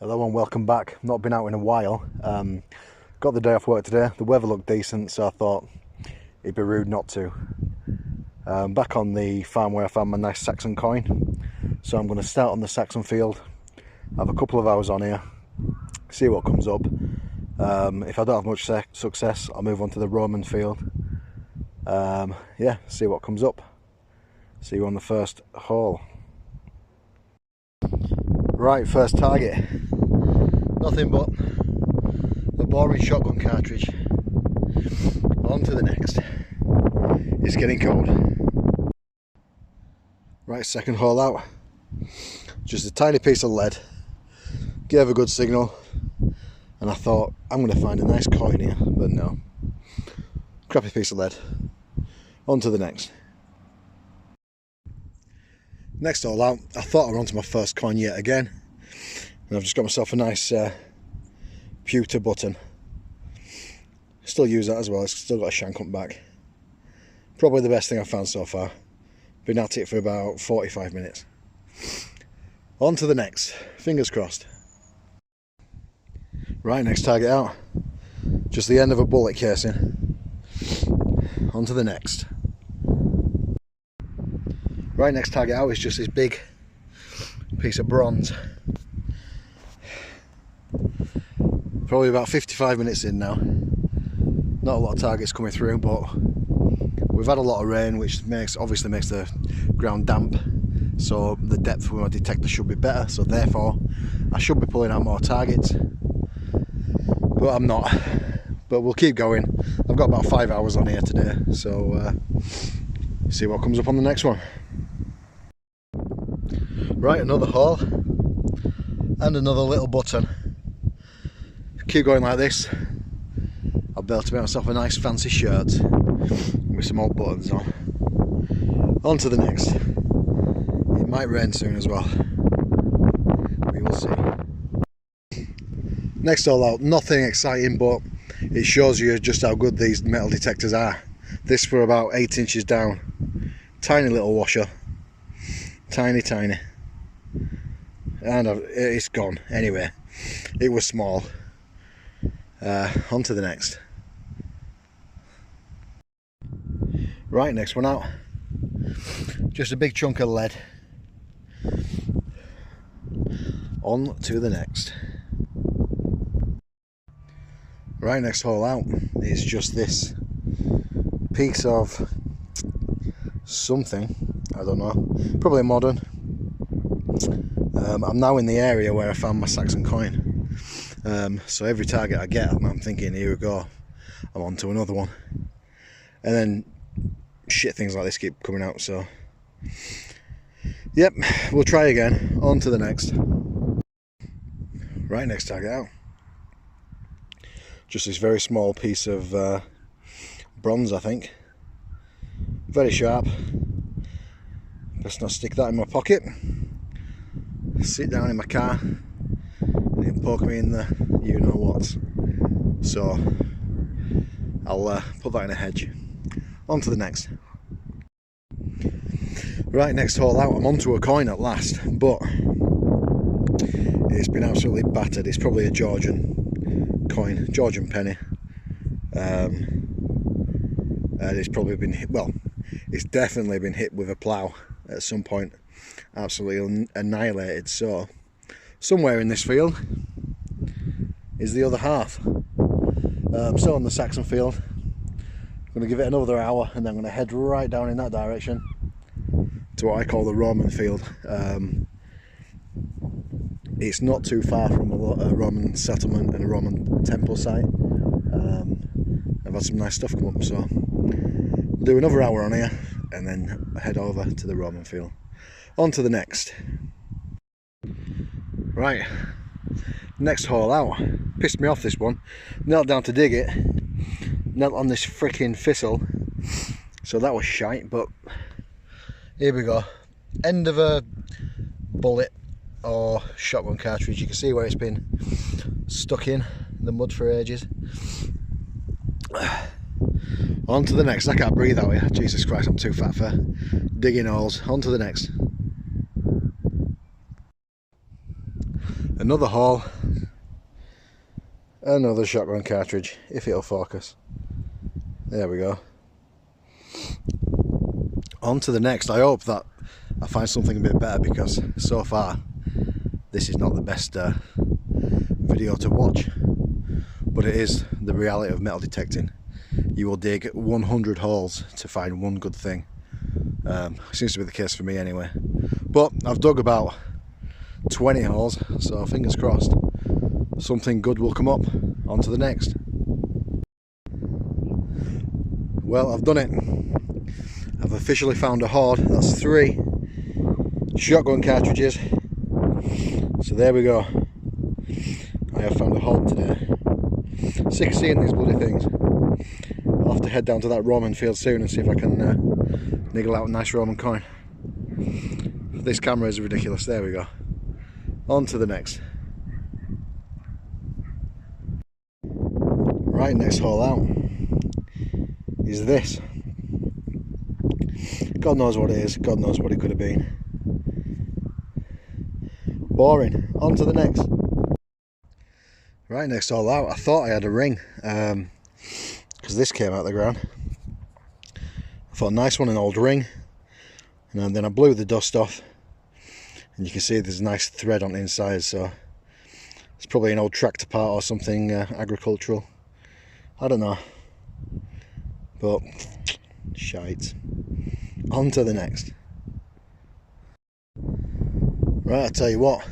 Hello and welcome back. Not been out in a while. Got the day off work today. The weather looked decent, so I thought it'd be rude not to. Back on the farm where I found my nice Saxon coin. So I'm going to start on the Saxon field, have a couple of hours on here, see what comes up. If I don't have much success, I'll move on to the Roman field. Yeah, see what comes up. See you on the first hole. Right, first target. Nothing but a boring shotgun cartridge. On to the next. It's getting cold. Right, second hole out. Just a tiny piece of lead. Gave a good signal. And I thought, I'm going to find a nice coin here. But no. Crappy piece of lead. On to the next. Next hole out, I thought I were onto my first coin yet again. And I've just got myself a nice pewter button. Still use that as well, it's still got a shank up back. Probably the best thing I've found so far. Been at it for about 45 minutes. On to the next, fingers crossed. Right, next target out. Just the end of a bullet casing. On to the next. Right, next target out is just this big piece of bronze. Probably about 55 minutes in now. Not a lot of targets coming through, but we've had a lot of rain, which obviously makes the ground damp, so the depth with my detector should be better, so therefore I should be pulling out more targets, but I'm not. But we'll keep going. I've got about 5 hours on here today, so see what comes up on the next one. Right, another hole and another little button. Keep going like this, I'll be able to make myself a nice fancy shirt with some old buttons on. On to the next. It might rain soon as well. We will see. Next hole out, nothing exciting, but it shows you just how good these metal detectors are. This for about 8 inches down. Tiny little washer. Tiny. And it's gone. Anyway, it was small. On to the next. Right, next one out. Just a big chunk of lead. On to the next. Right, next hole out is just this piece of something, I don't know, probably modern. I'm now in the area where I found my Saxon coin, so every target I get, I'm thinking, here we go, I'm on to another one, and then shit things like this keep coming out, so yep, we'll try again. On to the next. Right, next target out. Just this very small piece of bronze, I think. Very sharp. Best not stick that in my pocket. Sit down in my car and it'll poke me in the you know what. So I'll put that in a hedge. On to the next. Right, next hole out. I'm onto a coin at last, but it's been absolutely battered. It's probably a Georgian coin, Georgian penny, and it's probably been hit, well, it's definitely been hit with a plough at some point, absolutely annihilated. So somewhere in this field is the other half. I'm still on the Saxon field. I'm going to give it another hour and then I'm going to head right down in that direction to what I call the Roman field. It's not too far from a Roman settlement and a Roman temple site. I've had some nice stuff come up, so we'll do another hour on here and then head over to the Roman field. On to the next. Right, next hole out. Pissed me off, this one. Knelt down to dig it, knelt on this freaking thistle, so that was shite, but here we go. End of a bullet or shotgun cartridge. You can see where it's been stuck in the mud for ages. On to the next. I can't breathe out here. Jesus Christ, I'm too fat for digging holes. On to the next. Another haul. Another shotgun cartridge, if it'll focus. There we go. On to the next. I hope that I find something a bit better, because so far this is not the best video to watch, but it is the reality of metal detecting. You will dig 100 holes to find one good thing. Seems to be the case for me anyway, but I've dug about 20 holes, so fingers crossed something good will come up. On to the next. Well, I've done it. I've officially found a hoard. That's 3 shotgun cartridges. So there we go. I have found a hoard today. Sick of seeing these bloody things. I'll have to head down to that Roman field soon and see if I can niggle out a nice Roman coin. This camera is ridiculous. There we go. On to the next. Right, next haul out is this. God knows what it is, God knows what it could have been. Boring. On to the next. Right, next haul out. I thought I had a ring, because this came out of the ground. I thought, nice one, an old ring. And then I blew the dust off, and you can see there's a nice thread on the inside, so it's probably an old tractor part or something agricultural. I don't know, but shite. On to the next. Right, I tell you what,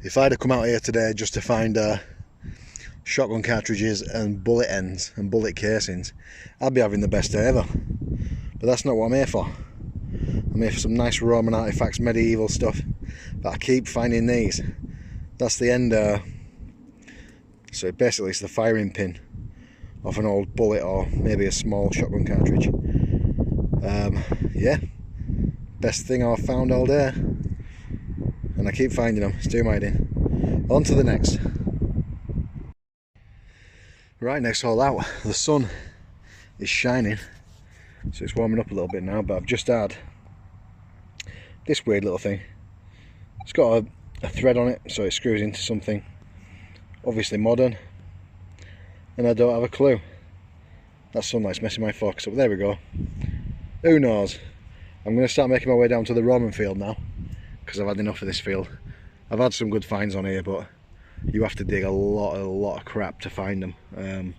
if I'd have come out here today just to find shotgun cartridges and bullet ends and bullet casings, I'd be having the best day ever. But that's not what I'm here for. I'm here for some nice Roman artifacts, medieval stuff, but I keep finding these. That's the end, so basically it's the firing pin of an old bullet or maybe a small shotgun cartridge. Yeah, best thing I've found all day, and I keep finding them. It's doing my head in. On to the next. Right, next haul out. The sun is shining, so it's warming up a little bit now, but I've just had this weird little thing. It's got a thread on it, so it screws into something obviously modern, and I don't have a clue. That sunlight's messing my focus up. There we go. Who knows? I'm going to start making my way down to the Roman field now, because I've had enough of this field. I've had some good finds on here, but you have to dig a lot of crap to find them.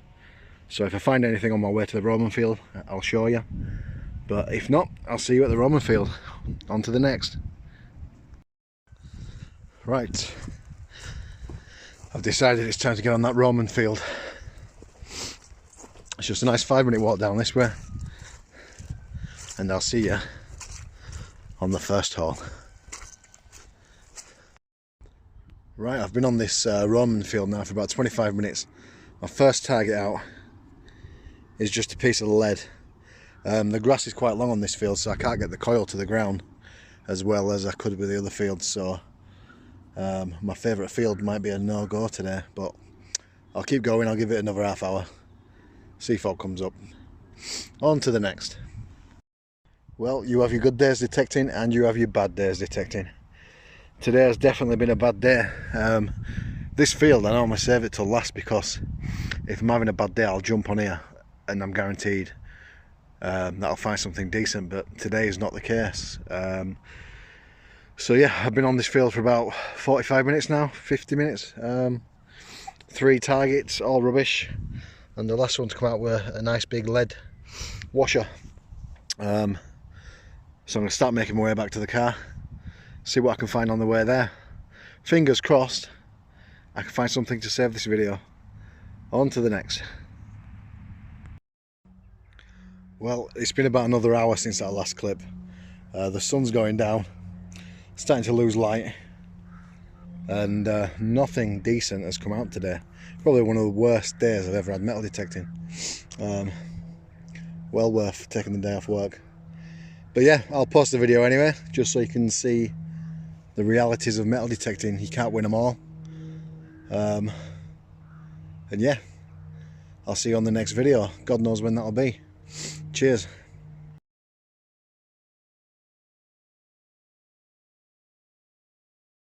So if I find anything on my way to the Roman field, I'll show you. But if not, I'll see you at the Roman field. On to the next. Right. I've decided it's time to get on that Roman field. It's just a nice 5-minute walk down this way, and I'll see you on the first hole. Right, I've been on this Roman field now for about 25 minutes. My first target out is just a piece of lead. The grass is quite long on this field, so I can't get the coil to the ground as well as I could with the other fields, so my favourite field might be a no-go today, but I'll keep going. I'll give it another half hour, see if what comes up. On to the next. Well, you have your good days detecting and you have your bad days detecting. Today has definitely been a bad day. This field, I normally save it till last, because if I'm having a bad day I'll jump on here and I'm guaranteed that I'll find something decent, but today is not the case. So yeah, I've been on this field for about 45 minutes now, 50 minutes. 3 targets, all rubbish, and the last one to come out with a nice big lead washer. So I'm going to start making my way back to the car, see what I can find on the way there. Fingers crossed I can find something to save this video. On to the next. Well, it's been about another hour since that last clip. The sun's going down, starting to lose light, and nothing decent has come out today. Probably one of the worst days I've ever had metal detecting. Well worth taking the day off work. But yeah, I'll post the video anyway, just so you can see the realities of metal detecting. You can't win them all. And yeah, I'll see you on the next video. God knows when that'll be. Cheers.